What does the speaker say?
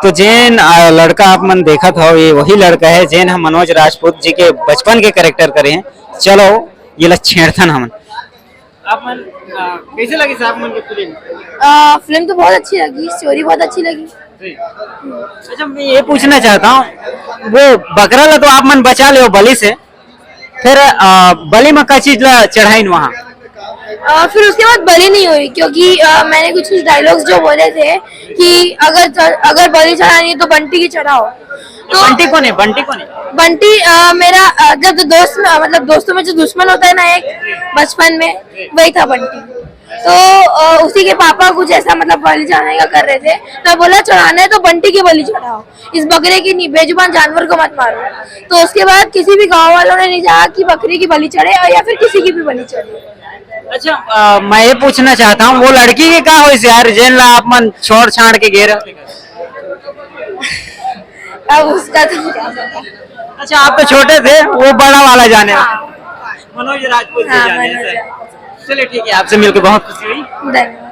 तो जैन लड़का आप मन देखा था ये वही लड़का है जैन हम मनोज राजपूत जी के बचपन के कैरेक्टर करे हैं। चलो ये ला छेड़थन हमन आप मन कैसे लगी साहब मन की फिल्म? फिल्म तो बहुत अच्छी लगी, स्टोरी बहुत अच्छी लगी। अच्छा मैं ये पूछना चाहता हूँ वो बकरा ला तो आप मन बचा ले बलि से, फिर बलि में का चीज ला चढ़ाइन वहाँ? फिर उसके बाद बलि नहीं हुई क्योंकि मैंने कुछ कुछ डायलॉग्स जो बोले थे कि अगर बलि चढ़ानी है तो बंटी की चढ़ाओ। तो बंटी कौन है? बंटी कौन है? बंटी मेरा जब दोस्त मतलब दोस्तों में जो दुश्मन होता है ना एक बचपन में, वही था बंटी। तो उसी के पापा कुछ ऐसा मतलब बलि चढ़ाने का कर रहे थे, तो बोला चढ़ाना है तो बंटी की बलि चढ़ाओ, इस बकरे की नहीं, बेजुबान जानवर को मत मारो। तो उसके बाद किसी भी गांव वालों ने नहीं चाहा कि बकरी की बलि चढ़े या फिर किसी की भी बलि चढ़े। अच्छा मैं ये पूछना चाहता हूँ वो लड़की के का हो यार जैन ला आप मन छोड़ छाड़ के घेर? अब उसका तो क्या पता। अच्छा आप तो छोटे थे, वो बड़ा वाला जाने हाँ। मनोज राजपूत जी हाँ, जाने मनोज चलिए ठीक है, आपसे मिलकर बहुत खुशी हुई। धन्यवाद।